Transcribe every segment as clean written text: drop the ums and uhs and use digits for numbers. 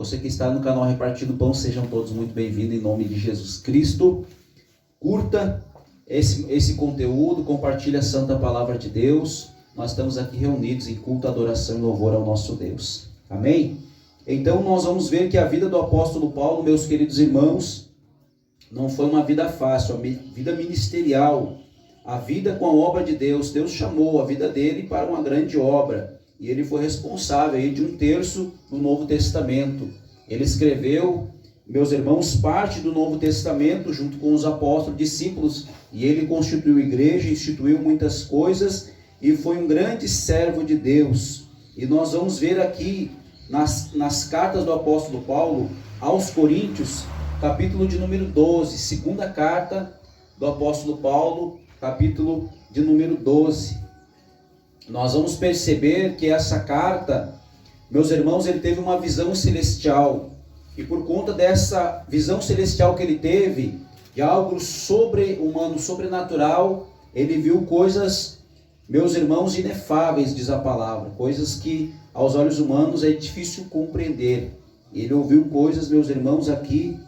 Você que está no canal Repartindo Pão, sejam todos muito bem-vindos em nome de Jesus Cristo. Curta esse conteúdo, compartilhe a santa palavra de Deus. Nós estamos aqui reunidos em culto, adoração e louvor ao nosso Deus. Amém? Então nós vamos ver que a vida do apóstolo Paulo, meus queridos irmãos, não foi uma vida fácil, a vida ministerial, a vida com a obra de Deus. Deus chamou a vida dele para uma grande obra. E ele foi responsável aí de 1/3 do Novo Testamento. Ele escreveu, meus irmãos, parte do Novo Testamento junto com os apóstolos, discípulos. E ele constituiu igreja, instituiu muitas coisas e foi um grande servo de Deus. E nós vamos ver aqui nas cartas do apóstolo Paulo aos Coríntios, capítulo de número 12, segunda carta do apóstolo Paulo, capítulo de número 12. Nós vamos perceber que essa carta, meus irmãos, ele teve uma visão celestial. E por conta dessa visão celestial que ele teve, de algo sobre-humano, sobrenatural, ele viu coisas, meus irmãos, inefáveis, diz a palavra. Coisas que aos olhos humanos é difícil compreender. Ele ouviu coisas, meus irmãos, aqui.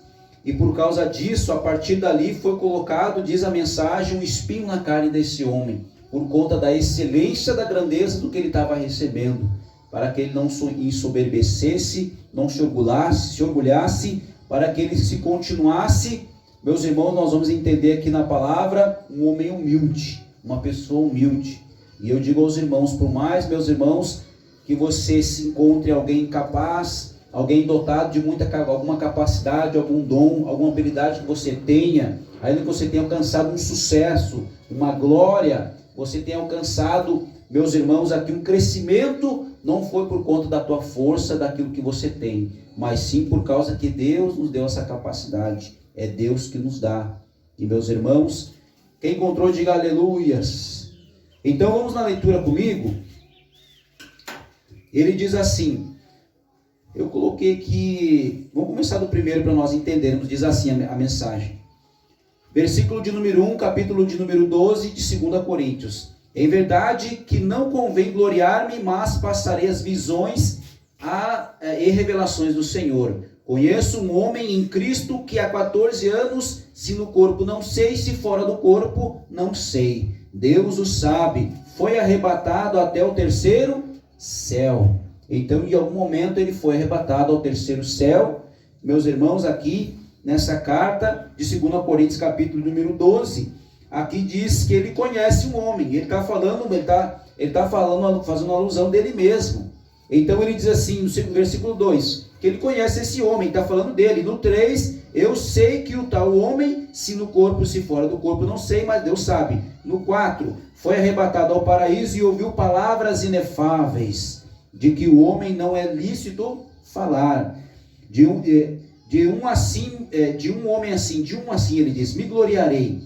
E por causa disso, a partir dali foi colocado, diz a mensagem, um espinho na carne desse homem. Por conta da excelência, da grandeza do que ele estava recebendo, para que ele não ensoberbecesse, não se orgulhasse, para que ele se continuasse. Meus irmãos, nós vamos entender aqui na palavra, um homem humilde, uma pessoa humilde. E eu digo aos irmãos, por mais, meus irmãos, que você se encontre alguém capaz, alguém dotado de alguma capacidade, algum dom, alguma habilidade que você tenha, ainda que você tenha alcançado um sucesso, uma glória, você tem alcançado, meus irmãos, aqui um crescimento, não foi por conta da tua força, daquilo que você tem, mas sim por causa que Deus nos deu essa capacidade. É Deus que nos dá. E meus irmãos, quem encontrou, diga aleluias. Então vamos na leitura comigo. Ele diz assim, eu coloquei aqui, vamos começar do primeiro para nós entendermos, diz assim a mensagem. Versículo de número 1, capítulo de número 12 de 2 Coríntios. Em verdade que não convém gloriar-me, mas passarei as visões e revelações do Senhor. Conheço um homem em Cristo que há 14 anos, se no corpo não sei, se fora do corpo não sei. Deus o sabe. Foi arrebatado até o 3º céu. Então, em algum momento, ele foi arrebatado ao 3º céu. Meus irmãos, aqui nessa carta de 2 Coríntios, capítulo número 12, aqui diz que ele conhece um homem. Ele está falando, fazendo alusão dele mesmo. Então ele diz assim, no versículo 2, que ele conhece esse homem, está falando dele. No 3, eu sei que o tal homem, se no corpo, se fora do corpo, não sei, mas Deus sabe. No 4, foi arrebatado ao paraíso e ouviu palavras inefáveis, de que o homem não é lícito falar. De um homem assim, ele diz, me gloriarei,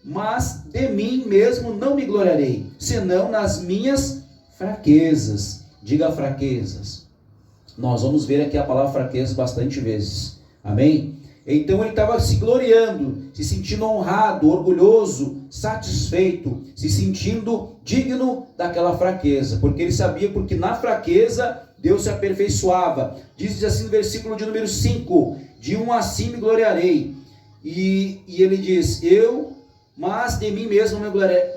mas de mim mesmo não me gloriarei, senão nas minhas fraquezas. Diga fraquezas. Nós vamos ver aqui a palavra fraqueza bastante vezes. Amém? Então ele estava se gloriando, se sentindo honrado, orgulhoso, satisfeito, se sentindo digno daquela fraqueza, porque ele sabia, porque na fraqueza Deus se aperfeiçoava. Diz assim no versículo de número 5, de um assim me gloriarei. E ele diz, mas de mim mesmo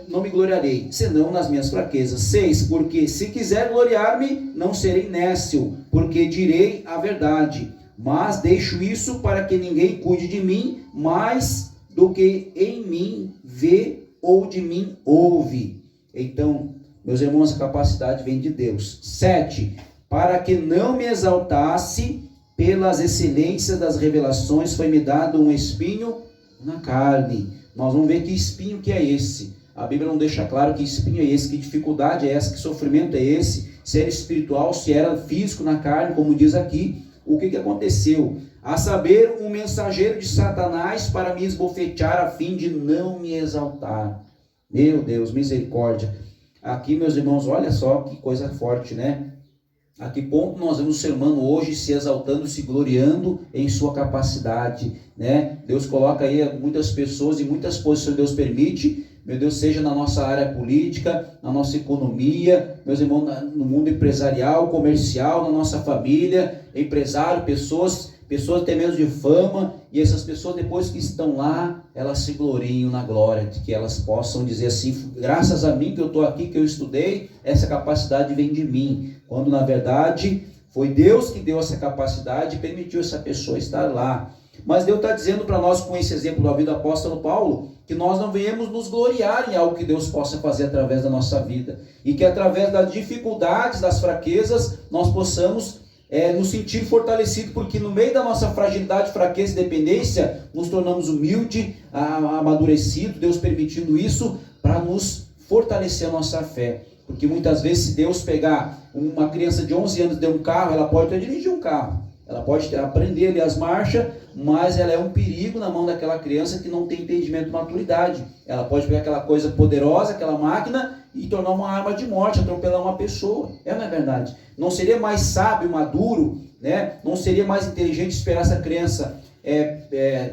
não me gloriarei, senão nas minhas fraquezas. 6, porque se quiser gloriar-me, não serei nécio, porque direi a verdade. Mas deixo isso para que ninguém cuide de mim mais do que em mim vê ou de mim ouve. Então, meus irmãos, a capacidade vem de Deus. 7, para que não me exaltasse pelas excelências das revelações, foi-me dado um espinho na carne. Nós vamos ver que espinho que é esse. A Bíblia não deixa claro que espinho é esse, que dificuldade é essa, que sofrimento é esse, se era espiritual, se era físico na carne, como diz aqui. O que aconteceu? A saber, um mensageiro de Satanás para me esbofetear a fim de não me exaltar. Meu Deus, misericórdia. Aqui, meus irmãos, olha só que coisa forte, né? A que ponto nós vemos o ser humano hoje se exaltando, se gloriando em sua capacidade, né? Deus coloca aí muitas pessoas em muitas posições, Deus permite, meu Deus, seja na nossa área política, na nossa economia, meus irmãos, no mundo empresarial, comercial, na nossa família, empresário, pessoas até mesmo de fama, e essas pessoas depois que estão lá, elas se gloriam na glória, de que elas possam dizer assim, graças a mim que eu estou aqui, que eu estudei, essa capacidade vem de mim, quando na verdade foi Deus que deu essa capacidade e permitiu essa pessoa estar lá. Mas Deus está dizendo para nós, com esse exemplo da vida do apóstolo Paulo, que nós não venhamos nos gloriar em algo que Deus possa fazer através da nossa vida, e que através das dificuldades, das fraquezas, nós possamos nos sentir fortalecidos, porque no meio da nossa fragilidade, fraqueza e dependência, nos tornamos humildes, amadurecidos, Deus permitindo isso, para nos fortalecer a nossa fé. Porque muitas vezes, se Deus pegar uma criança de 11 anos e der um carro, ela pode até dirigir um carro, ela pode aprender ali as marchas, mas ela é um perigo na mão daquela criança que não tem entendimento e maturidade. Ela pode pegar aquela coisa poderosa, aquela máquina, e tornar uma arma de morte, atropelar uma pessoa. Não é verdade? Não seria mais sábio, maduro, né? Não seria mais inteligente esperar essa criança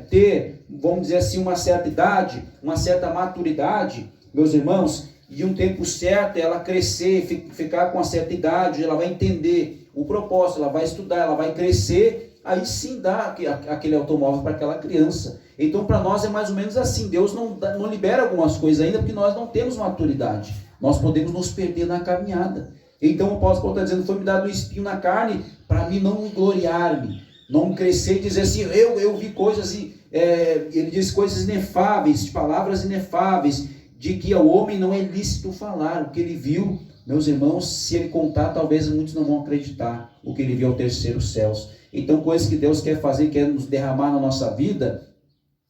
ter, vamos dizer assim, uma certa idade, uma certa maturidade, meus irmãos, e um tempo certo, ela crescer, ficar com uma certa idade, ela vai entender o propósito, ela vai estudar, ela vai crescer, aí sim dá aquele automóvel para aquela criança. Então para nós é mais ou menos assim, Deus não libera algumas coisas ainda, porque nós não temos maturidade, nós podemos nos perder na caminhada. Então o apóstolo Paulo está dizendo, foi me dado um espinho na carne, para mim não gloriar-me, não crescer e dizer assim, eu vi coisas, ele diz coisas inefáveis, palavras inefáveis, de que ao homem não é lícito falar, o que ele viu, meus irmãos, se ele contar, talvez muitos não vão acreditar, o que ele viu ao terceiro céus. Então coisas que Deus quer fazer, quer nos derramar na nossa vida,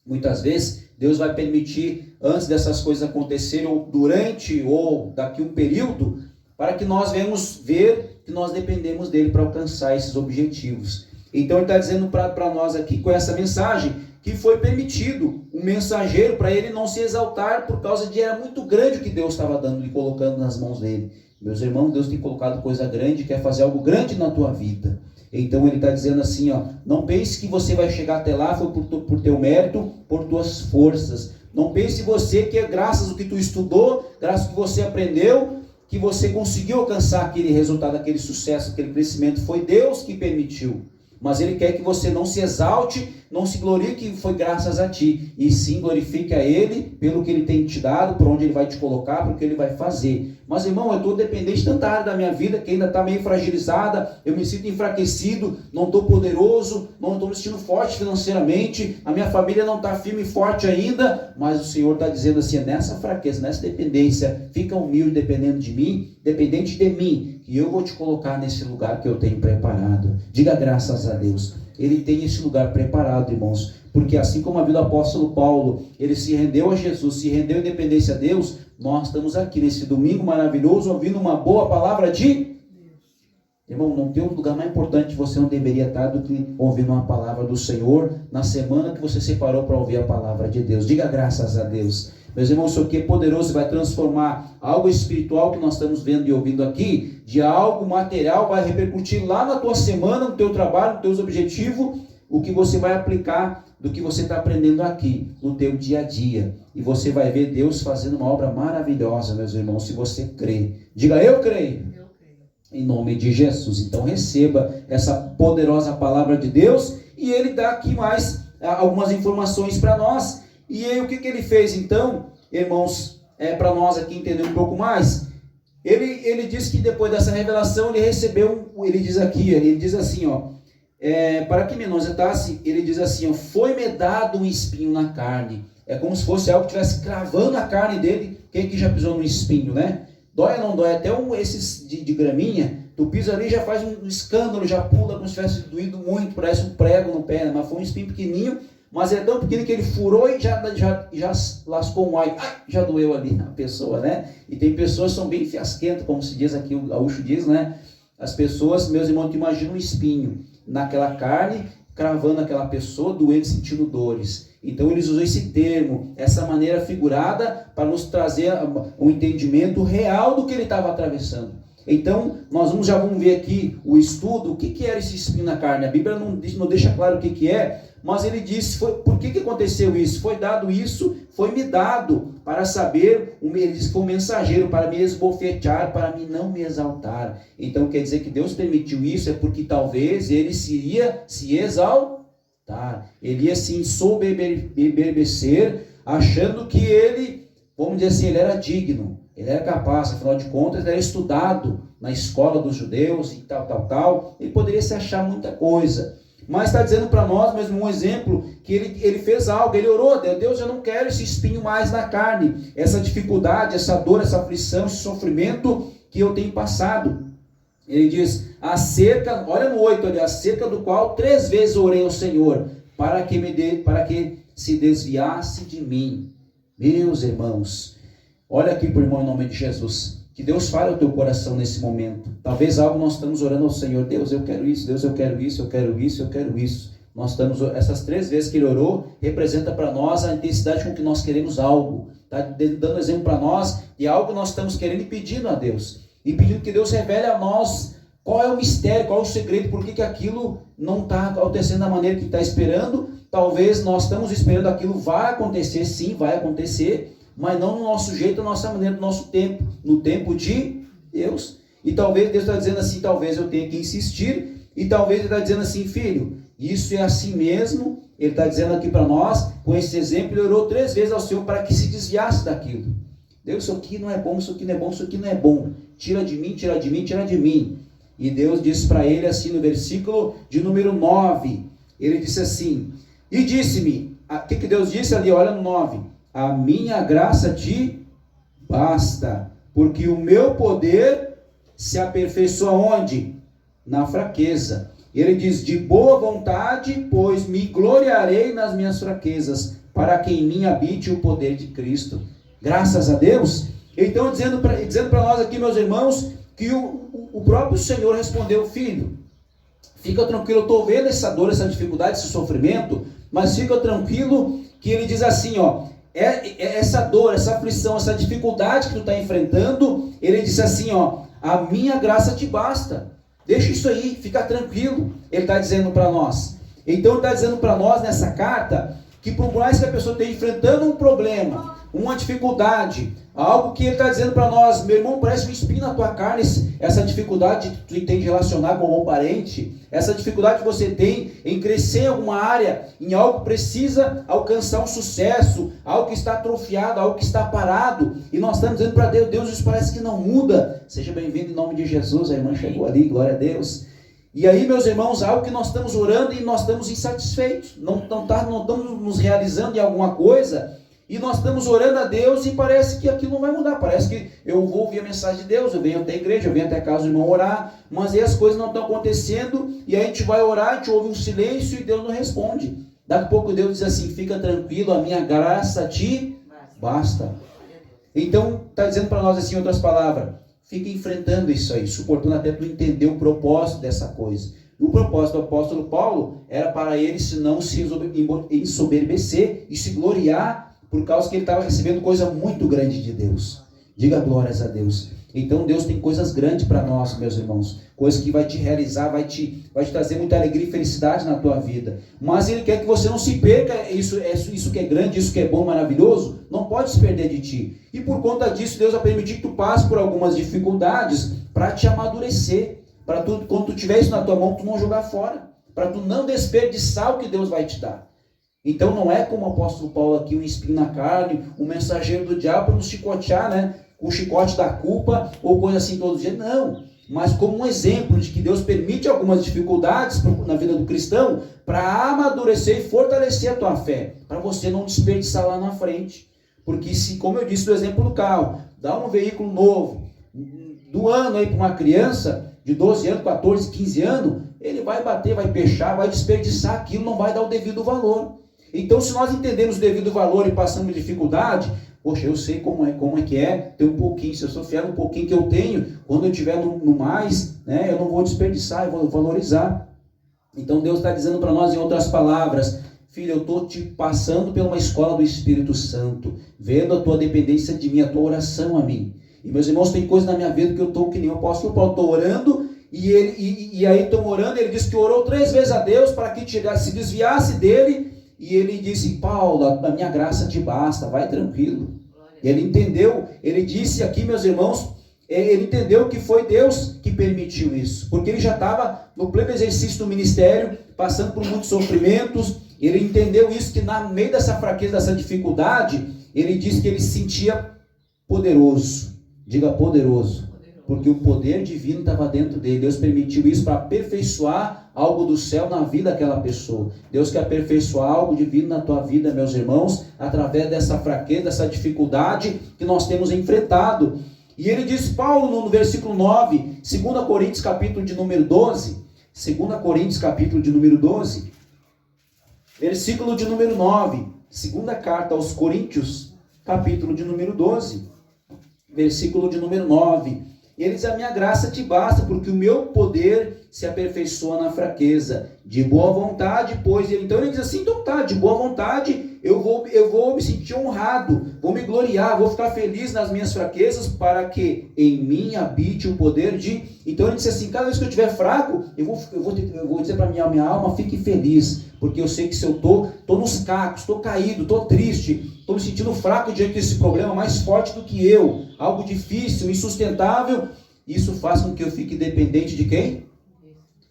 muitas vezes Deus vai permitir, antes dessas coisas acontecerem, ou durante, ou daqui um período, para que nós venhamos ver que nós dependemos dele para alcançar esses objetivos. Então ele está dizendo para nós aqui, com essa mensagem, que foi permitido um mensageiro para ele não se exaltar, por causa de era muito grande o que Deus estava dando e colocando nas mãos dele. Meus irmãos, Deus tem colocado coisa grande, quer fazer algo grande na tua vida. Então ele está dizendo assim, não pense que você vai chegar até lá foi por teu mérito, por tuas forças. Não pense você que é graças ao que tu estudou, graças ao que você aprendeu, que você conseguiu alcançar aquele resultado, aquele sucesso, aquele crescimento. Foi Deus que permitiu. Mas ele quer que você não se exalte, não se glorie que foi graças a ti, e sim glorifique a ele pelo que ele tem te dado, por onde ele vai te colocar, pelo que ele vai fazer. Mas irmão, eu estou dependente de tanta área da minha vida que ainda está meio fragilizada, eu me sinto enfraquecido, não estou poderoso, não estou me sentindo forte financeiramente, a minha família não está firme e forte ainda, mas o Senhor está dizendo assim, nessa fraqueza, nessa dependência, fica humilde dependendo de mim, dependente de mim, que eu vou te colocar nesse lugar que eu tenho preparado. Diga graças a Deus. Ele tem esse lugar preparado, irmãos, porque assim como a vida do apóstolo Paulo, ele se rendeu a Jesus, se rendeu em dependência a Deus, nós estamos aqui nesse domingo maravilhoso, ouvindo uma boa palavra de Deus. Irmão, não tem um lugar mais importante que você não deveria estar do que ouvindo uma palavra do Senhor, na semana que você separou para ouvir a palavra de Deus. Diga graças a Deus. Meus irmãos, isso aqui é poderoso, vai transformar algo espiritual que nós estamos vendo e ouvindo aqui, de algo material, vai repercutir lá na tua semana, no teu trabalho, nos teus objetivos, o que você vai aplicar do que você está aprendendo aqui, no teu dia a dia. E você vai ver Deus fazendo uma obra maravilhosa, meus irmãos, se você crê. Diga, eu creio. Em nome de Jesus. Então receba essa poderosa palavra de Deus, e ele dá aqui mais algumas informações para nós. E aí, o que ele fez então, irmãos, para nós aqui entender um pouco mais? Ele diz que depois dessa revelação ele recebeu, ele diz assim, para que menospreze, ele diz assim, foi-me dado um espinho na carne. É como se fosse algo que estivesse cravando a carne dele. Quem que já pisou no espinho, né? Dói ou não dói? Até esses de graminha, tu pisa ali, já faz um escândalo, já pula como se tivesse doído muito, parece um prego no pé, né? Mas foi um espinho pequenininho, mas é tão pequeno que ele furou e já lascou um ai, já doeu ali a pessoa, né? E tem pessoas que são bem fiasquentas, como se diz aqui, o gaúcho diz, né? As pessoas, meus irmãos, te imaginam um espinho naquela carne, cravando aquela pessoa, doendo, sentindo dores. Então eles usam esse termo, essa maneira figurada, para nos trazer um entendimento real do que ele estava atravessando. Então, nós já vamos ver aqui o estudo, o que era esse espinho na carne. A Bíblia não deixa claro o que é, mas ele disse, por que aconteceu isso? Foi dado isso, foi me dado para saber, ele disse que foi um mensageiro para me esbofetear, para mim não me exaltar. Então, quer dizer que Deus permitiu isso, é porque talvez ele iria se exaltar, ele ia se ensoberbecer, achando que ele, vamos dizer assim, ele era digno. Ele era capaz, afinal de contas, ele era estudado na escola dos judeus e tal. Ele poderia se achar muita coisa. Mas está dizendo para nós, mesmo um exemplo, que ele fez algo, ele orou, Deus, eu não quero esse espinho mais na carne, essa dificuldade, essa dor, essa aflição, esse sofrimento que eu tenho passado. Ele diz, olha no 8 ali, acerca do qual 3 vezes orei ao Senhor, para que se desviasse de mim. Meus irmãos, olha aqui por irmão em nome de Jesus. Que Deus fale ao teu coração nesse momento. Talvez algo nós estamos orando ao Senhor. Deus, eu quero isso. Deus, eu quero isso. Eu quero isso. Eu quero isso. Nós estamos, essas 3 vezes que ele orou, representa para nós a intensidade com que nós queremos algo. Está dando exemplo para nós de algo que nós estamos querendo e pedindo a Deus. E pedindo que Deus revele a nós qual é o mistério, qual é o segredo, por que aquilo não está acontecendo da maneira que está esperando. Talvez nós estamos esperando aquilo vai acontecer, sim, vai acontecer, mas não no nosso jeito, na nossa maneira, no nosso tempo, no tempo de Deus. E talvez Deus está dizendo assim, talvez eu tenha que insistir, e talvez Ele está dizendo assim, filho, isso é assim mesmo. Ele está dizendo aqui para nós, com esse exemplo, ele orou 3 vezes ao Senhor para que se desviasse daquilo. Deus, isso aqui não é bom, isso aqui não é bom, isso aqui não é bom. Tira de mim, tira de mim, tira de mim. E Deus disse para ele assim no versículo de número 9, ele disse assim, e disse-me, o que Deus disse ali, olha no 9, a minha graça te basta, porque o meu poder se aperfeiçoa onde? Na fraqueza. Ele diz, de boa vontade, pois me gloriarei nas minhas fraquezas, para que em mim habite o poder de Cristo. Graças a Deus. Então, dizendo para nós aqui, meus irmãos, que o próprio Senhor respondeu, filho, fica tranquilo, eu estou vendo essa dor, essa dificuldade, esse sofrimento, mas fica tranquilo que ele diz assim, ó, essa dor, essa aflição, essa dificuldade que tu está enfrentando, ele disse assim, ó, a minha graça te basta, deixa isso aí, fica tranquilo, ele está dizendo para nós. Então ele está dizendo para nós nessa carta, que por mais que a pessoa esteja enfrentando um problema, uma dificuldade, algo que ele está dizendo para nós, meu irmão, parece um espinho na tua carne, essa dificuldade que tu tem de relacionar com algum parente, essa dificuldade que você tem em crescer em alguma área, em algo que precisa alcançar um sucesso, algo que está atrofiado, algo que está parado, e nós estamos dizendo para Deus, isso parece que não muda. Seja bem-vindo em nome de Jesus, a irmã chegou ali, glória a Deus. E aí, meus irmãos, algo que nós estamos orando e nós estamos insatisfeitos, não estamos nos realizando em alguma coisa, e nós estamos orando a Deus e parece que aquilo não vai mudar, parece que eu vou ouvir a mensagem de Deus, eu venho até a igreja, eu venho até a casa do irmão orar, mas aí as coisas não estão acontecendo, e aí a gente vai orar, a gente ouve um silêncio e Deus não responde. Daqui a pouco Deus diz assim, fica tranquilo, a minha graça te basta. Então, está dizendo para nós assim, em outras palavras, fica enfrentando isso aí, suportando até tu entender o propósito dessa coisa. O propósito do apóstolo Paulo era para ele se não se ensoberbecer e se gloriar, por causa que ele estava recebendo coisa muito grande de Deus. Diga glórias a Deus. Então Deus tem coisas grandes para nós, meus irmãos. Coisas que vai te realizar, vai te trazer muita alegria e felicidade na tua vida. Mas Ele quer que você não se perca, isso que é grande, isso que é bom, maravilhoso, não pode se perder de ti. E por conta disso, Deus vai permitir que tu passe por algumas dificuldades para te amadurecer. Para tu, quando tu tiver isso na tua mão, tu não jogar fora. Para tu não desperdiçar o que Deus vai te dar. Então não é como o apóstolo Paulo aqui, um espinho na carne, um mensageiro do diabo para nos chicotear, né? Com o chicote da culpa ou coisa assim todos os dias. Não, mas como um exemplo de que Deus permite algumas dificuldades na vida do cristão para amadurecer e fortalecer a tua fé, para você não desperdiçar lá na frente. Porque se, como eu disse do exemplo do carro, dá um veículo novo, do ano aí para uma criança de 12 anos, 14, 15 anos, ele vai bater, vai pechar, vai desperdiçar aquilo, não vai dar o devido valor. Então, se nós entendemos o devido valor e passamos dificuldade, poxa, eu sei como é que é ter um pouquinho, se eu sou fiel um pouquinho que eu tenho, quando eu tiver no mais, né, eu não vou desperdiçar, eu vou valorizar. Então, Deus está dizendo para nós, em outras palavras, filho, eu estou te passando por uma escola do Espírito Santo, vendo a tua dependência de mim, a tua oração a mim. E meus irmãos, tem coisa na minha vida que eu estou que nem o apóstolo Paulo, estou orando, e aí estou orando, ele disse que orou 3 vezes a Deus para que se desviasse dele, e ele disse, Paulo, a minha graça te basta, vai tranquilo. E ele entendeu, ele disse aqui, meus irmãos, ele entendeu que foi Deus que permitiu isso, porque ele já estava no pleno exercício do ministério, passando por muitos sofrimentos. Ele entendeu isso, que no meio dessa fraqueza, dessa dificuldade, ele disse que ele se sentia poderoso. Diga poderoso, porque o poder divino estava dentro dele. Deus permitiu isso para aperfeiçoar algo do céu na vida daquela pessoa. Deus quer aperfeiçoar algo divino na tua vida, meus irmãos, através dessa fraqueza, dessa dificuldade que nós temos enfrentado. E ele diz, Paulo, no versículo 9, 2 Coríntios capítulo de número 12, 2 Coríntios capítulo de número 12, versículo de número 9, segunda carta aos Coríntios, capítulo de número 12, versículo de número 9, ele diz, a minha graça te basta, porque o meu poder se aperfeiçoa na fraqueza, de boa vontade, pois, então ele diz assim, então tá, de boa vontade, eu vou me sentir honrado, vou me gloriar, vou ficar feliz nas minhas fraquezas, para que em mim habite o poder de... Então ele disse assim, cada vez que eu estiver fraco, eu vou dizer para minha alma, fique feliz, porque eu sei que se eu estou nos cacos, estou caído, estou triste, estou me sentindo fraco diante desse problema, mais forte do que eu, algo difícil, insustentável, isso faz com que eu fique dependente de quem?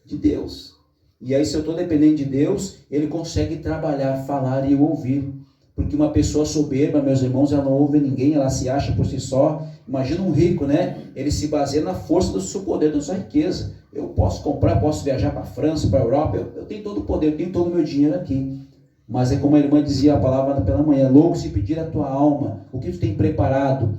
De Deus. E aí, se eu estou dependente de Deus, Ele consegue trabalhar, falar e eu ouvir. Porque uma pessoa soberba, meus irmãos, ela não ouve ninguém, ela se acha por si só. Imagina um rico, né? Ele se baseia na força do seu poder, da sua riqueza. Eu posso comprar, posso viajar para a França, para a Europa, eu tenho todo o poder, eu tenho todo o meu dinheiro aqui. Mas é como a irmã dizia a palavra pela manhã, louco se pedir a tua alma, o que tu tem preparado?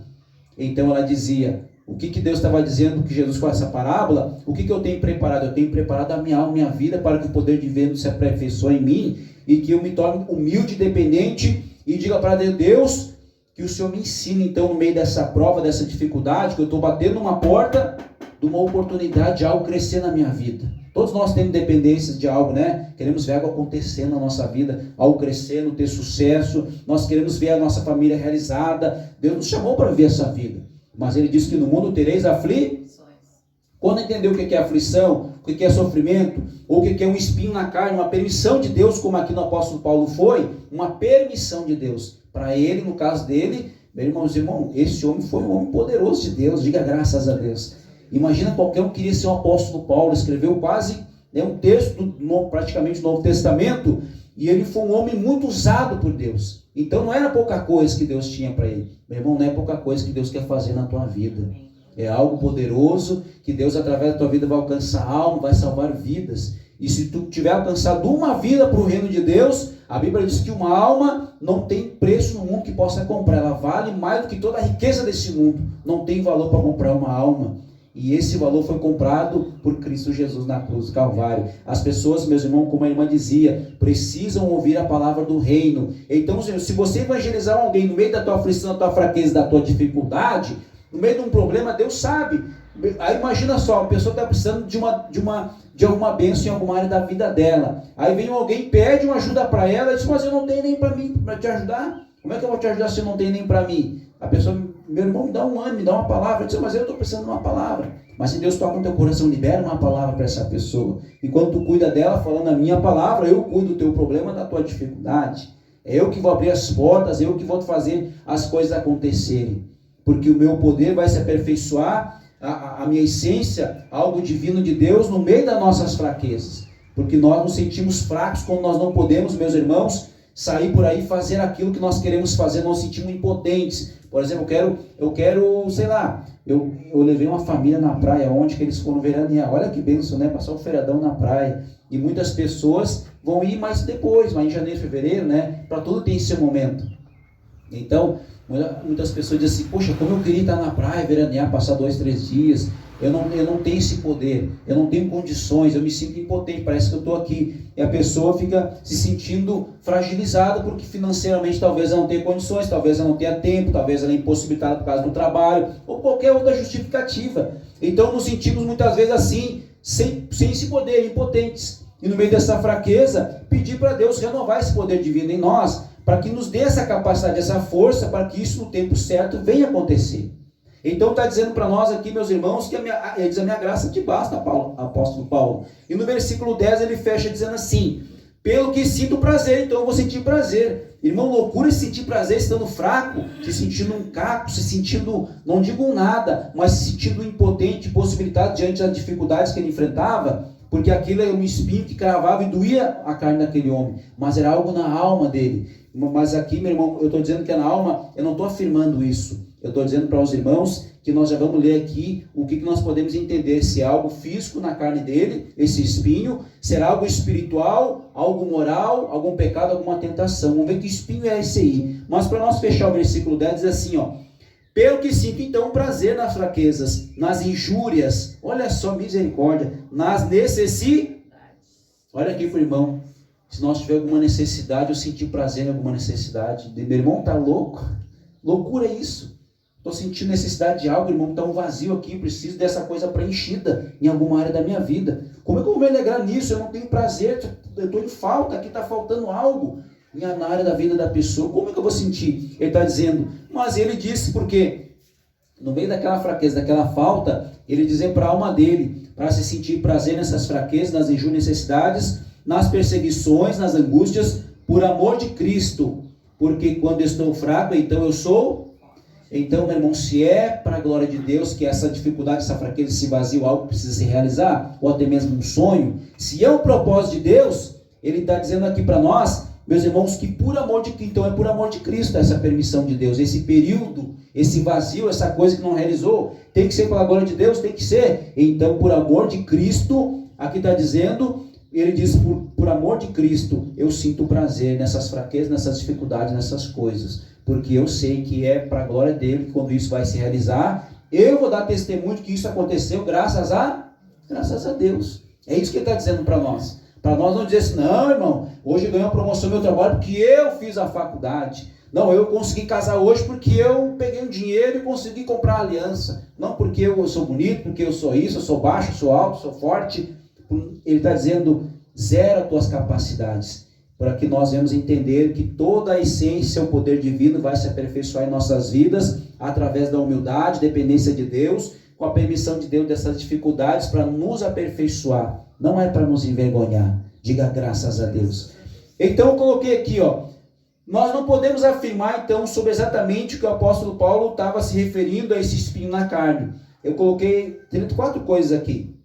Então ela dizia, o que Deus estava dizendo, que Jesus com essa parábola, o que eu tenho preparado? Eu tenho preparado a minha alma, minha vida, para que o poder divino se aperfeiçoe em mim, e que eu me torne humilde, dependente, e diga para Deus, que o Senhor me ensine, então, no meio dessa prova, dessa dificuldade, que eu estou batendo numa porta, de uma oportunidade de algo crescer na minha vida. Todos nós temos dependências de algo, né? Queremos ver algo acontecer na nossa vida, algo crescendo, ter sucesso, nós queremos ver a nossa família realizada. Deus nos chamou para ver essa vida. Mas Ele disse que no mundo tereis aflições. Quando entendeu o que é aflição, o que é sofrimento, ou o que é um espinho na carne, uma permissão de Deus, como aqui no apóstolo Paulo foi, uma permissão de Deus. Para ele, no caso dele, meu irmão, esse homem foi um homem poderoso de Deus, diga graças a Deus. Imagina qualquer um que queria ser um apóstolo Paulo, escreveu quase um texto, praticamente do Novo Testamento, e ele foi um homem muito usado por Deus. Então não era pouca coisa que Deus tinha para ele. Meu irmão, não é pouca coisa que Deus quer fazer na tua vida. É algo poderoso que Deus, através da tua vida, vai alcançar alma, vai salvar vidas. E se tu tiver alcançado uma vida para o reino de Deus, a Bíblia diz que uma alma não tem preço no mundo que possa comprar. Ela vale mais do que toda a riqueza desse mundo. Não tem valor para comprar uma alma. E esse valor foi comprado por Cristo Jesus na cruz do Calvário. As pessoas, meus irmãos, como a irmã dizia, precisam ouvir a palavra do reino. Então, se você evangelizar alguém no meio da tua aflição, da tua fraqueza, da tua dificuldade, no meio de um problema, Deus sabe. Aí imagina só, a pessoa está precisando de alguma bênção em alguma área da vida dela. Aí vem alguém, pede uma ajuda para ela, e diz, mas eu não tenho nem para mim, para te ajudar. Como é que eu vou te ajudar se eu não tenho nem para mim? A pessoa, meu irmão, me dá um ânimo, me dá uma palavra. Eu disse, mas eu estou precisando de uma palavra. Mas se Deus toca no teu coração, libera uma palavra para essa pessoa. E quando tu cuida dela, falando a minha palavra, eu cuido do teu problema, da tua dificuldade. É eu que vou abrir as portas, eu que vou fazer as coisas acontecerem. Porque o meu poder vai se aperfeiçoar, a minha essência, algo divino de Deus, no meio das nossas fraquezas. Porque nós nos sentimos fracos quando nós não podemos, meus irmãos, sair por aí e fazer aquilo que nós queremos fazer, nós nos sentimos impotentes. Por exemplo, eu quero, sei lá, eu levei uma família na praia ontem que eles foram veranear. Olha que bênção, né? Passar um feriadão na praia. E muitas pessoas vão ir mais depois, mas em janeiro, fevereiro, né? Para tudo tem seu momento. Então, muitas pessoas dizem assim, poxa, como eu queria estar na praia, veranear, passar 2, 3 dias. Eu não tenho esse poder, eu não tenho condições, eu me sinto impotente, parece que eu estou aqui. E a pessoa fica se sentindo fragilizada porque financeiramente talvez ela não tenha condições, talvez ela não tenha tempo, talvez ela é impossibilitada por causa do trabalho, ou qualquer outra justificativa. Então nos sentimos muitas vezes assim, sem esse poder, impotentes. E no meio dessa fraqueza, pedir para Deus renovar esse poder divino em nós, para que nos dê essa capacidade, essa força, para que isso no tempo certo venha acontecer. Então está dizendo para nós aqui, meus irmãos, que ele diz, a minha graça te basta, apóstolo Paulo. E no versículo 10 ele fecha dizendo assim, pelo que sinto prazer, então eu vou sentir prazer. Irmão, loucura é sentir prazer estando fraco, se sentindo um caco, se sentindo, não digo um nada, mas se sentindo impotente, impossibilitado diante das dificuldades que ele enfrentava, porque aquilo é um espinho que cravava e doía a carne daquele homem, mas era algo na alma dele. Mas aqui, meu irmão, eu estou dizendo que é na alma, eu não estou afirmando isso. Eu estou dizendo para os irmãos que nós já vamos ler aqui o que nós podemos entender, se é algo físico na carne dele, esse espinho, será algo espiritual, algo moral, algum pecado, alguma tentação. Vamos ver que espinho é esse aí. Mas para nós fechar o versículo 10, diz assim, ó, pelo que sinto então prazer nas fraquezas, nas injúrias, olha só, misericórdia, nas necessidades. Olha aqui para o irmão, se nós tivermos alguma necessidade, eu sentir prazer em alguma necessidade, meu irmão está louco? Loucura é isso. Estou sentindo necessidade de algo, irmão, está um vazio aqui, preciso dessa coisa preenchida em alguma área da minha vida. Como é que eu vou me alegrar nisso? Eu não tenho prazer, eu estou em falta, aqui está faltando algo na área da vida da pessoa. Como é que eu vou sentir? Ele está dizendo, mas ele disse porque no meio daquela fraqueza, daquela falta, ele dizia para a alma dele, para se sentir prazer nessas fraquezas, nas injúrias, necessidades, nas perseguições, nas angústias, por amor de Cristo. Porque quando estou fraco, então eu sou. Então, meu irmão, se é para a glória de Deus que essa dificuldade, essa fraqueza, esse vazio, algo precisa se realizar, ou até mesmo um sonho, se é o propósito de Deus, ele está dizendo aqui para nós, meus irmãos, que por amor de Cristo, então é por amor de Cristo essa permissão de Deus, esse período, esse vazio, essa coisa que não realizou, tem que ser pela glória de Deus, tem que ser. Então, por amor de Cristo, aqui está dizendo, ele diz, por amor de Cristo, eu sinto prazer nessas fraquezas, nessas dificuldades, nessas coisas. Porque eu sei que é para a glória dele, que quando isso vai se realizar, eu vou dar testemunho de que isso aconteceu graças a Deus. É isso que ele está dizendo para nós. Para nós não dizer assim, não, irmão, hoje eu ganhei uma promoção no meu trabalho porque eu fiz a faculdade. Não, eu consegui casar hoje porque eu peguei um dinheiro e consegui comprar a aliança. Não porque eu sou bonito, porque eu sou isso, eu sou baixo, eu sou alto, sou forte. Ele está dizendo, zera as tuas capacidades. Para que nós venhamos entender que toda a essência, o poder divino vai se aperfeiçoar em nossas vidas, através da humildade, dependência de Deus, com a permissão de Deus dessas dificuldades para nos aperfeiçoar. Não é para nos envergonhar. Diga graças a Deus. Então eu coloquei aqui, ó, nós não podemos afirmar então sobre exatamente o que o apóstolo Paulo estava se referindo a esse espinho na carne. Eu coloquei 34 coisas aqui,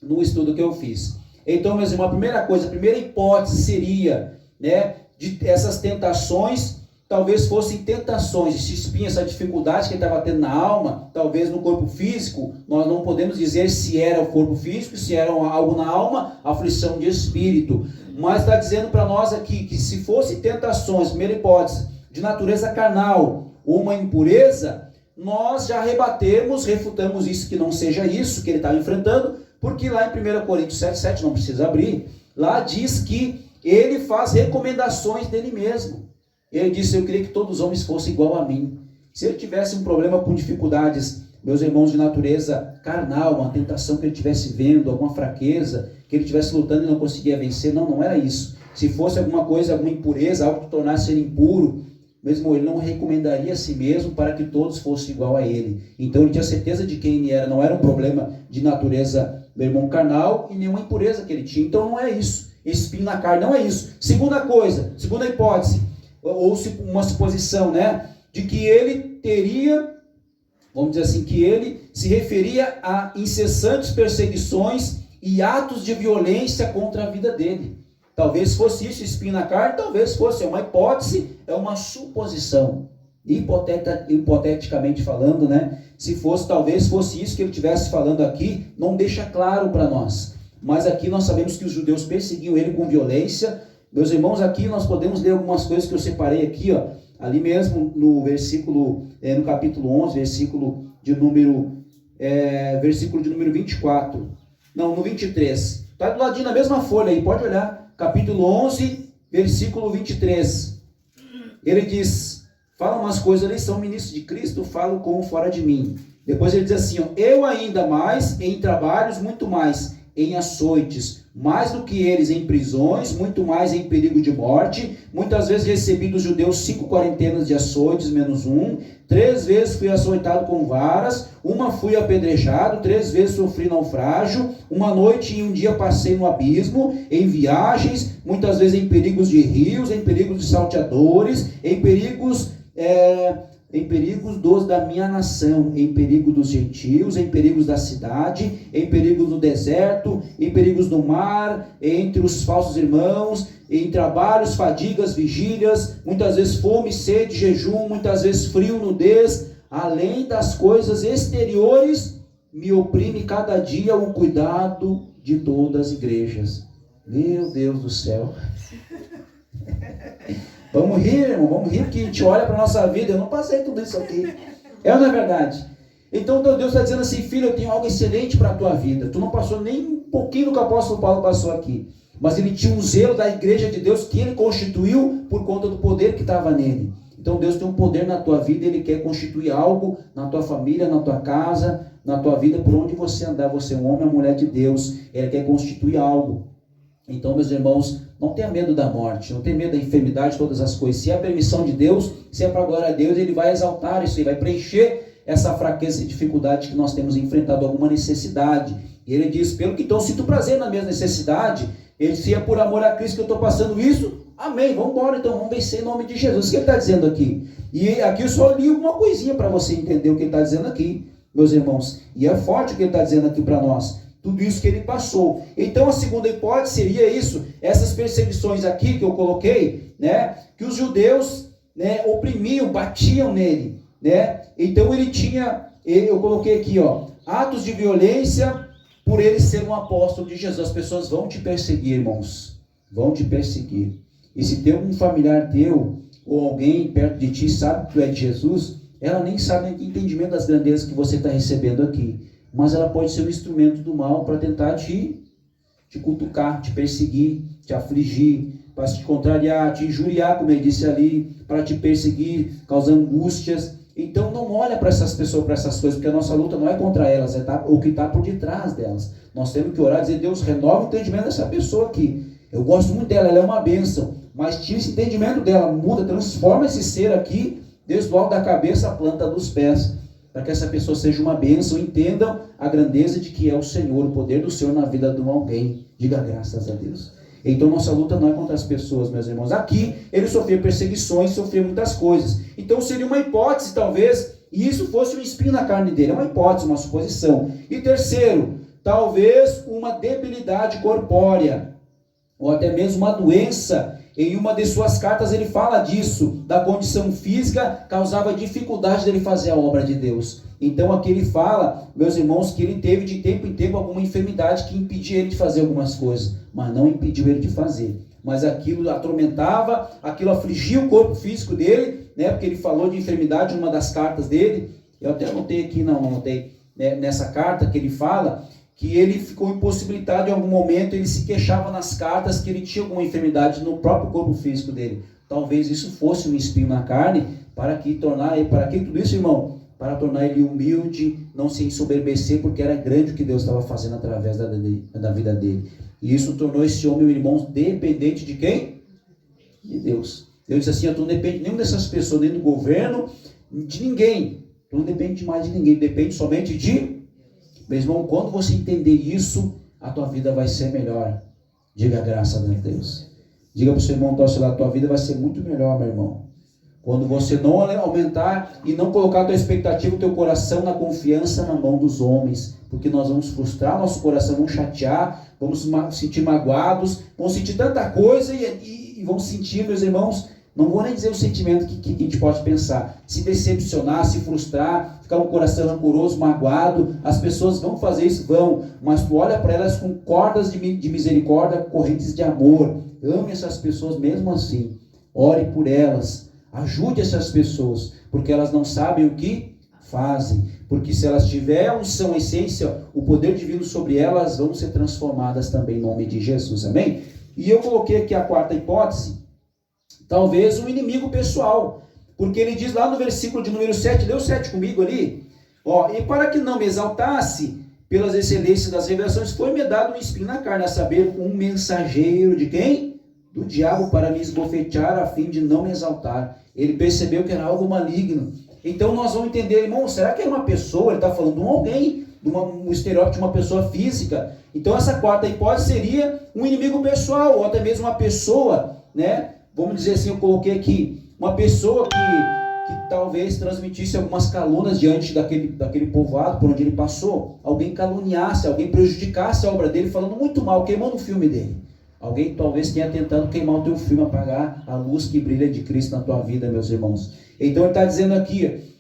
no estudo que eu fiz. Então, meus irmãos, a primeira coisa, a primeira hipótese seria, né, de essas tentações, talvez fossem tentações, esse espinho, essa dificuldade que ele estava tendo na alma, talvez no corpo físico, nós não podemos dizer se era o corpo físico, se era algo na alma, aflição de espírito, mas está dizendo para nós aqui que se fossem tentações, primeira hipótese, de natureza carnal, ou uma impureza, nós já rebatemos, refutamos isso, que não seja isso que ele estava enfrentando, porque lá em 1 Coríntios 7,7, não precisa abrir, lá diz que ele faz recomendações dele mesmo. Ele disse, eu queria que todos os homens fossem igual a mim. Se ele tivesse um problema com dificuldades, meus irmãos, de natureza carnal, uma tentação que ele estivesse vendo, alguma fraqueza, que ele estivesse lutando e não conseguia vencer, não era isso. Se fosse alguma coisa, alguma impureza, algo que tornasse ele impuro, mesmo ele não recomendaria a si mesmo para que todos fossem igual a ele. Então ele tinha certeza de quem ele era, não era um problema de natureza, meu irmão, carnal e nenhuma impureza que ele tinha. Então não é isso, espinho na carne não é isso. Segunda coisa, segunda hipótese, ou uma suposição, né, de que ele teria, vamos dizer assim, que ele se referia a incessantes perseguições e atos de violência contra a vida dele. Talvez fosse isso, espinho na carne, talvez fosse, é uma hipótese, é uma suposição. Hipoteticamente falando, né? Se fosse, talvez fosse isso que ele estivesse falando aqui, não deixa claro para nós. Mas aqui nós sabemos que os judeus perseguiam ele com violência. Meus irmãos, aqui nós podemos ler algumas coisas que eu separei aqui, ó, ali mesmo no versículo, no capítulo 11, versículo de número 24. Não, no 23. Está do ladinho na mesma folha aí, pode olhar. Capítulo 11, versículo 23. Ele diz, fala umas coisas ali, são ministros de Cristo, falo como fora de mim. Depois ele diz assim, ó, eu ainda mais, em trabalhos muito mais, em açoites, mais do que eles em prisões, muito mais em perigo de morte. Muitas vezes recebi dos judeus 5 quarentenas de açoites, menos um. 3 vezes fui açoitado com varas, uma fui apedrejado, 3 vezes sofri naufrágio, uma noite e um dia passei no abismo, em viagens, muitas vezes em perigos de rios, em perigos de salteadores, em perigos dos da minha nação, em perigo dos gentios, em perigos da cidade, em perigos do deserto, em perigos do mar, entre os falsos irmãos, em trabalhos, fadigas, vigílias, muitas vezes fome, sede, jejum, muitas vezes frio, nudez, além das coisas exteriores, me oprime cada dia o cuidado de todas as igrejas. Meu Deus do céu. Vamos rir, irmão, vamos rir, que a gente olha para a nossa vida. Eu não passei tudo isso aqui. É ou não é verdade? Então Deus está dizendo assim: filho, eu tenho algo excelente para a tua vida. Tu não passou nem um pouquinho do que o apóstolo Paulo passou aqui. Mas ele tinha um zelo da igreja de Deus que ele constituiu por conta do poder que estava nele. Então Deus tem um poder na tua vida, ele quer constituir algo na tua família, na tua casa, na tua vida, por onde você andar. Você é um homem ou mulher de Deus, ele quer constituir algo. Então, meus irmãos, não tenha medo da morte, não tenha medo da enfermidade, todas as coisas. Se é a permissão de Deus, se é para a glória a Deus, ele vai exaltar isso, ele vai preencher essa fraqueza e dificuldade que nós temos enfrentado, alguma necessidade. E ele diz: pelo que então sinto prazer na minha necessidade. Ele disse: é por amor a Cristo que eu estou passando isso. Amém, vamos embora então, vamos vencer em nome de Jesus. O que ele está dizendo aqui? E aqui eu só li uma coisinha para você entender o que ele está dizendo aqui, meus irmãos. E é forte o que ele está dizendo aqui para nós. Tudo isso que ele passou. Então a segunda hipótese seria isso, essas perseguições aqui que eu coloquei, né, que os judeus, né, oprimiam, batiam nele, né? Então ele tinha, eu coloquei aqui, ó, atos de violência por ele ser um apóstolo de Jesus. As pessoas vão te perseguir, irmãos, vão te perseguir. E se tem um familiar teu ou alguém perto de ti sabe que tu é de Jesus, ela nem sabe o entendimento das grandezas que você está recebendo aqui. Mas ela pode ser um instrumento do mal para tentar te cutucar, te perseguir, te afligir, para te contrariar, te injuriar, como ele disse ali, para te perseguir, causar angústias. Então não olha para essas pessoas, para essas coisas, porque a nossa luta não é contra elas, é o que está por detrás delas. Nós temos que orar e dizer: Deus, renova o entendimento dessa pessoa aqui. Eu gosto muito dela, ela é uma bênção, mas tira esse entendimento dela, muda, transforma esse ser aqui, desde o alto da cabeça à planta dos pés, para que essa pessoa seja uma bênção, entendam a grandeza de que é o Senhor, o poder do Senhor na vida de alguém. Diga graças a Deus. Então nossa luta não é contra as pessoas, meus irmãos. Aqui ele sofreu perseguições, sofreu muitas coisas. Então seria uma hipótese, talvez, e isso fosse um espinho na carne dele. É uma hipótese, uma suposição. E terceiro, talvez uma debilidade corpórea, ou até mesmo uma doença. Em uma de suas cartas ele fala disso, da condição física, causava dificuldade dele fazer a obra de Deus. Então aqui ele fala, meus irmãos, que ele teve de tempo em tempo alguma enfermidade que impedia ele de fazer algumas coisas, mas não impediu ele de fazer. Mas aquilo atormentava, aquilo afligia o corpo físico dele, né? Porque ele falou de enfermidade em uma das cartas dele. Eu até anotei aqui, não anotei, né, nessa carta que ele fala que ele ficou impossibilitado em algum momento, ele se queixava nas cartas que ele tinha alguma enfermidade no próprio corpo físico dele. Talvez isso fosse um espinho na carne, para que tudo isso, irmão? Para tornar ele humilde, não se ensoberbecer, porque era grande o que Deus estava fazendo através da vida dele. E isso tornou esse homem, irmãos, dependente de quem? De Deus. Deus disse assim: tu não depende nem dessas pessoas, nem do governo, de ninguém. Tu não depende mais de ninguém, depende somente de... Meu irmão, quando você entender isso, a tua vida vai ser melhor. Diga graças a Deus. Diga para o seu irmão, a tua vida vai ser muito melhor, meu irmão. Quando você não aumentar e não colocar a tua expectativa, o teu coração na confiança na mão dos homens. Porque nós vamos frustrar nosso coração, vamos chatear, vamos sentir magoados, vamos sentir tanta coisa e vamos sentir, meus irmãos, não vou nem dizer o sentimento que a gente pode pensar. Se decepcionar, se frustrar, ficar com o coração rancoroso, magoado. As pessoas vão fazer isso? Vão. Mas tu olha para elas com cordas de misericórdia, correntes de amor. Ame essas pessoas mesmo assim. Ore por elas. Ajude essas pessoas. Porque elas não sabem o que fazem. Porque se elas tiverem unção, essência, o poder divino sobre elas, vão ser transformadas também em nome de Jesus. Amém? E eu coloquei aqui a quarta hipótese. Talvez um inimigo pessoal, porque ele diz lá no versículo de número 7, deu 7 comigo ali, ó, e para que não me exaltasse pelas excelências das revelações, foi-me dado um espinho na carne, a saber, um mensageiro de quem? Do diabo, para me esbofetear, a fim de não me exaltar. Ele percebeu que era algo maligno. Então nós vamos entender, irmão, será que era uma pessoa? Ele está falando de um alguém, um estereótipo de uma pessoa física. Então essa quarta hipótese seria um inimigo pessoal, ou até mesmo uma pessoa, né? Vamos dizer assim, eu coloquei aqui, uma pessoa que talvez transmitisse algumas calúnias diante daquele povoado por onde ele passou. Alguém caluniasse, alguém prejudicasse a obra dele, falando muito mal, queimando o filme dele. Alguém talvez tenha tentado queimar o teu filme, apagar a luz que brilha de Cristo na tua vida, meus irmãos. Então ele está dizendo aqui,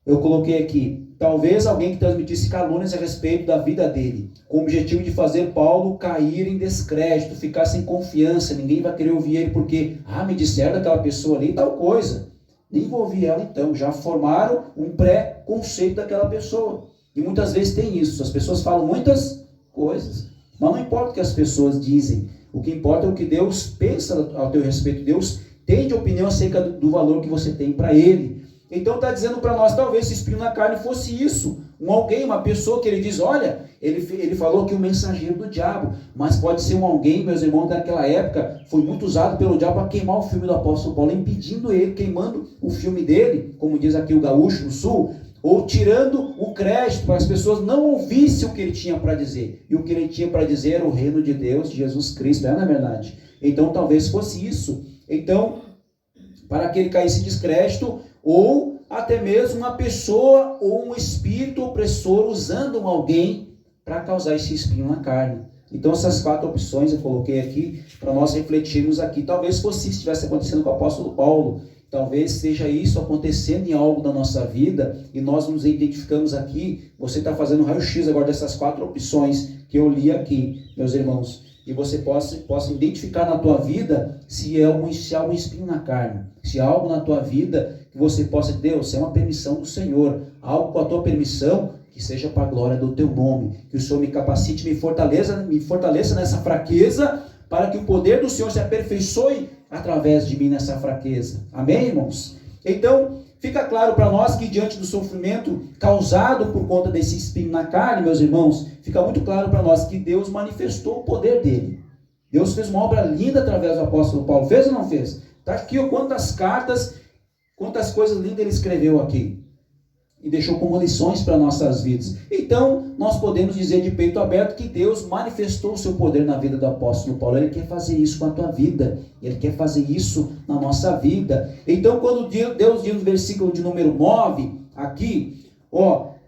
eu coloquei aqui, talvez alguém que transmitisse calúnias a respeito da vida dele, com o objetivo de fazer Paulo cair em descrédito, ficar sem confiança, ninguém vai querer ouvir ele porque, me disseram daquela pessoa ali tal coisa. Nem vou ouvir ela então, já formaram um pré-conceito daquela pessoa. E muitas vezes tem isso, as pessoas falam muitas coisas, mas não importa o que as pessoas dizem, o que importa é o que Deus pensa ao teu respeito. Deus tem de opinião acerca do valor que você tem para Ele. Então está dizendo para nós, talvez esse espinho na carne fosse isso, alguém, uma pessoa que ele diz, olha, ele falou que o mensageiro do diabo, mas pode ser alguém, meus irmãos, daquela época, foi muito usado pelo diabo para queimar o filme do apóstolo Paulo, impedindo ele, queimando o filme dele, como diz aqui o gaúcho no sul, ou tirando o crédito para as pessoas não ouvissem o que ele tinha para dizer. E o que ele tinha para dizer era o reino de Deus, de Jesus Cristo, na verdade. Então talvez fosse isso. Então, para que ele caísse em descrédito, ou até mesmo uma pessoa ou um espírito opressor usando alguém para causar esse espinho na carne. Então essas 4 opções eu coloquei aqui para nós refletirmos aqui. Talvez fosse isso que estivesse acontecendo com o apóstolo Paulo. Talvez seja isso acontecendo em algo da nossa vida e nós nos identificamos aqui. Você está fazendo um raio-x agora dessas 4 opções que eu li aqui, meus irmãos. E você possa identificar na tua vida se há um espinho na carne. Se há algo na tua vida que você possa, Deus, é uma permissão do Senhor. Algo com a tua permissão que seja para a glória do teu nome. Que o Senhor me capacite, me fortaleça nessa fraqueza, para que o poder do Senhor se aperfeiçoe através de mim nessa fraqueza. Amém, irmãos? Então, fica claro para nós que diante do sofrimento causado por conta desse espinho na carne, meus irmãos, fica muito claro para nós que Deus manifestou o poder dele. Deus fez uma obra linda através do apóstolo Paulo. Fez ou não fez? Está aqui, quantas cartas, quantas coisas lindas ele escreveu aqui. E deixou como lições para nossas vidas. Então, nós podemos dizer de peito aberto que Deus manifestou o seu poder na vida do apóstolo Paulo. Ele quer fazer isso com a tua vida. Ele quer fazer isso na nossa vida. Então, quando Deus diz no versículo de número 9, aqui,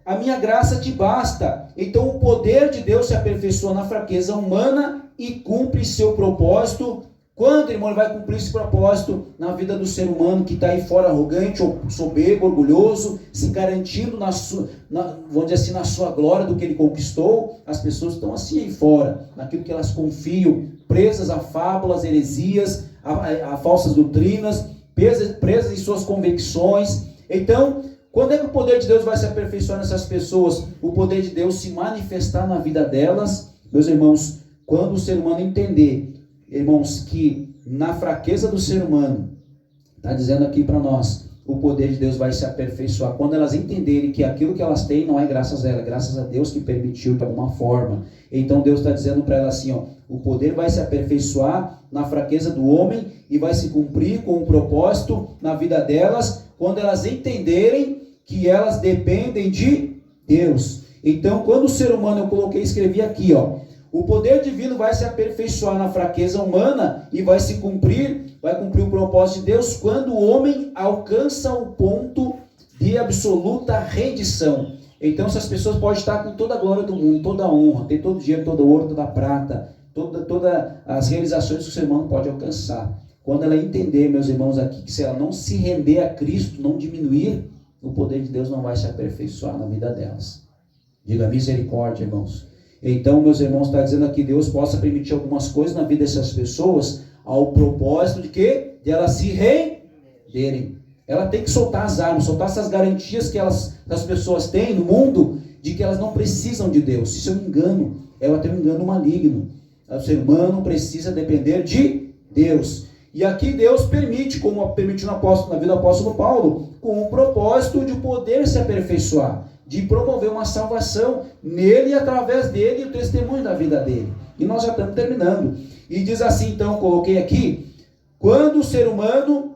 a minha graça te basta. Então, o poder de Deus se aperfeiçoa na fraqueza humana e cumpre seu propósito. Quando, irmão, ele vai cumprir esse propósito na vida do ser humano que está aí fora arrogante, ou soberbo, orgulhoso, se garantindo vamos dizer assim, na sua glória do que ele conquistou? As pessoas estão assim aí fora, naquilo que elas confiam, presas a fábulas, heresias, a falsas doutrinas, presas em suas convicções. Então, quando é que o poder de Deus vai se aperfeiçoar nessas pessoas? O poder de Deus se manifestar na vida delas, meus irmãos, quando o ser humano entender, irmãos, que na fraqueza do ser humano, está dizendo aqui para nós, o poder de Deus vai se aperfeiçoar. Quando elas entenderem que aquilo que elas têm não é graças a ela, é graças a Deus que permitiu de alguma forma. Então Deus está dizendo para elas assim, o poder vai se aperfeiçoar na fraqueza do homem e vai se cumprir com um propósito na vida delas, quando elas entenderem que elas dependem de Deus. Então, quando o ser humano, escrevi aqui, o poder divino vai se aperfeiçoar na fraqueza humana e vai cumprir o propósito de Deus quando o homem alcança o ponto de absoluta rendição. Então essas pessoas podem estar com toda a glória do mundo, toda a honra, ter todo o dinheiro, todo o ouro, toda a prata, todas as realizações que o ser humano pode alcançar. Quando ela entender, meus irmãos, aqui, que se ela não se render a Cristo, não diminuir, o poder de Deus não vai se aperfeiçoar na vida delas. Diga misericórdia, irmãos. Então, meus irmãos, está dizendo aqui, Deus possa permitir algumas coisas na vida dessas pessoas, ao propósito de quê? De elas se renderem. Ela tem que soltar as armas, soltar essas garantias que as pessoas têm no mundo, de que elas não precisam de Deus. Isso é um engano, ela tem um engano maligno. O ser humano precisa depender de Deus. E aqui Deus permite, como permitiu na vida do apóstolo Paulo, com o propósito de poder se aperfeiçoar, de promover uma salvação nele e através dele, o testemunho da vida dele. E nós já estamos terminando. E diz assim, então, coloquei aqui, quando o ser humano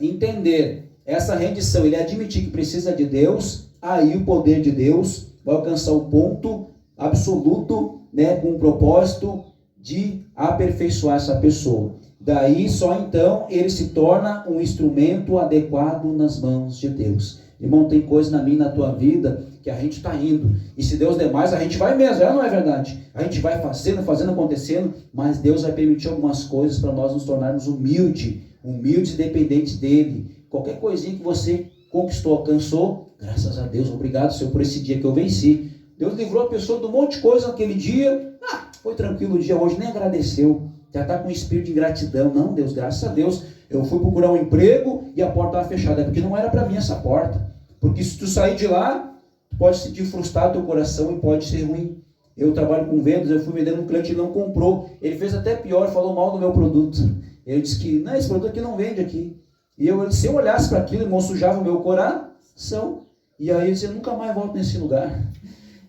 entender essa rendição, ele admitir que precisa de Deus, aí o poder de Deus vai alcançar o ponto absoluto, né, com o propósito de aperfeiçoar essa pessoa. Daí só então ele se torna um instrumento adequado nas mãos de Deus. Irmão, tem coisa na minha e na tua vida que a gente está indo. E se Deus der mais, a gente vai mesmo. Não é verdade? A gente vai fazendo, acontecendo, mas Deus vai permitir algumas coisas para nós nos tornarmos humildes e dependentes dele. Qualquer coisinha que você conquistou, alcançou, graças a Deus, obrigado, Senhor, por esse dia que eu venci. Deus livrou a pessoa de um monte de coisa naquele dia. Foi tranquilo o dia hoje, nem agradeceu. Já está com um espírito de ingratidão. Não, Deus, graças a Deus, eu fui procurar um emprego e a porta estava fechada. É porque não era para mim essa porta. Porque se tu sair de lá, tu pode sentir frustrado teu coração e pode ser ruim. Eu trabalho com vendas, eu fui vendendo um cliente e não comprou. Ele fez até pior, falou mal do meu produto. Ele disse que, não, esse produto aqui não vende aqui. E se eu olhasse para aquilo, irmão, sujava o meu coração. E aí eu disse, eu nunca mais volto nesse lugar.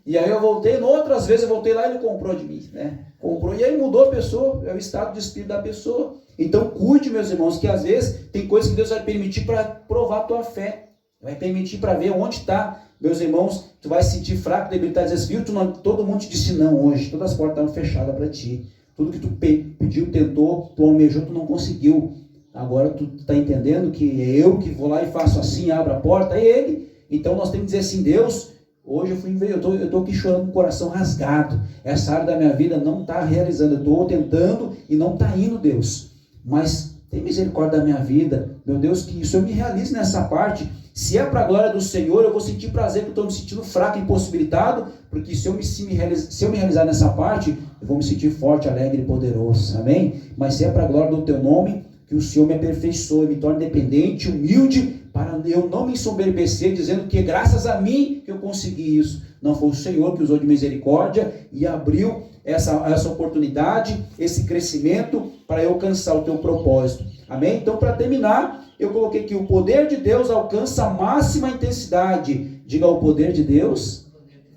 E aí eu voltei, outras vezes eu voltei lá e ele comprou de mim, né? Comprou, e aí mudou a pessoa, é o estado de espírito da pessoa. Então cuide, meus irmãos, que às vezes tem coisas que Deus vai permitir para provar a tua fé. Vai permitir para ver onde está. Meus irmãos, tu vai se sentir fraco, debilitado, dizer, viu, todo mundo te disse não hoje, todas as portas estavam fechadas para ti. Tudo que tu pediu, tentou, tu almejou, tu não conseguiu. Agora tu está entendendo que é eu que vou lá e faço assim, abro a porta, é ele. Então nós temos que dizer assim, Deus, hoje eu estou aqui chorando com o coração rasgado. Essa área da minha vida não está realizando. Eu estou tentando e não está indo, Deus. Mas tem misericórdia da minha vida. Meu Deus, que isso eu me realize nessa parte. Se é para a glória do Senhor, eu vou sentir prazer, porque eu estou me sentindo fraco, impossibilitado. Porque se eu me realizar nessa parte, eu vou me sentir forte, alegre e poderoso. Amém? Mas se é para a glória do teu nome, que o Senhor me aperfeiçoe, me torne dependente, humilde, para eu não me ensoberbecer, dizendo que graças a mim eu consegui isso. Não, foi o Senhor que usou de misericórdia e abriu essa oportunidade, esse crescimento para eu alcançar o teu propósito. Amém? Então, para terminar, eu coloquei que o poder de Deus alcança a máxima intensidade. Diga, o poder de Deus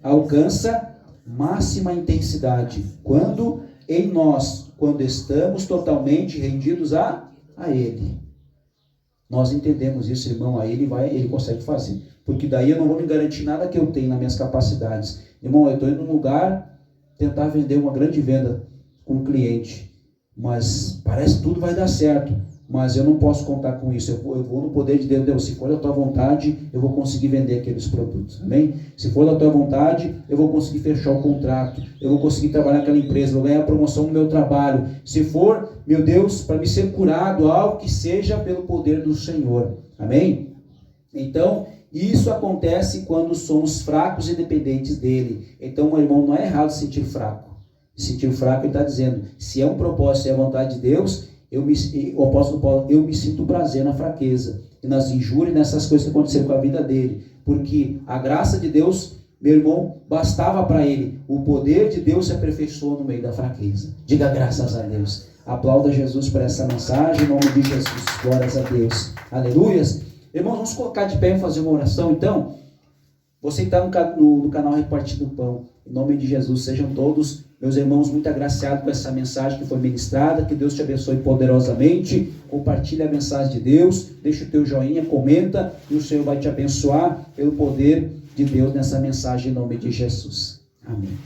alcança máxima intensidade. Quando em nós, quando estamos totalmente rendidos a Ele. Nós entendemos isso, irmão, aí ele consegue fazer. Porque daí eu não vou me garantir nada que eu tenho nas minhas capacidades. Irmão, eu estou indo num lugar tentar vender uma grande venda com um cliente. Mas parece que tudo vai dar certo. Mas eu não posso contar com isso. Eu vou no poder de Deus. Deus, se for da tua vontade, eu vou conseguir vender aqueles produtos. Amém? Se for da tua vontade, eu vou conseguir fechar o contrato. Eu vou conseguir trabalhar naquela empresa. Vou ganhar a promoção no meu trabalho. Se for, meu Deus, para me ser curado, algo que seja pelo poder do Senhor. Amém? Então, isso acontece quando somos fracos e dependentes dele. Então, meu irmão, não é errado se sentir fraco. Sentir fraco, ele está dizendo, se é um propósito, se é a vontade de Deus, o apóstolo Paulo, eu me sinto prazer na fraqueza, e nas injúrias, nessas coisas que aconteceram com a vida dele, porque a graça de Deus, meu irmão, bastava para ele. O poder de Deus se aperfeiçoou no meio da fraqueza. Diga graças a Deus. Aplauda Jesus por essa mensagem, em nome de Jesus. Glórias a Deus. Aleluias. Irmãos, vamos colocar de pé e fazer uma oração, então. Você que está no canal Repartindo o Pão, em nome de Jesus, sejam todos, meus irmãos, muito agraciados com essa mensagem que foi ministrada. Que Deus te abençoe poderosamente. Compartilhe a mensagem de Deus, deixa o teu joinha, comenta, e o Senhor vai te abençoar pelo poder de Deus nessa mensagem, em nome de Jesus. Amém.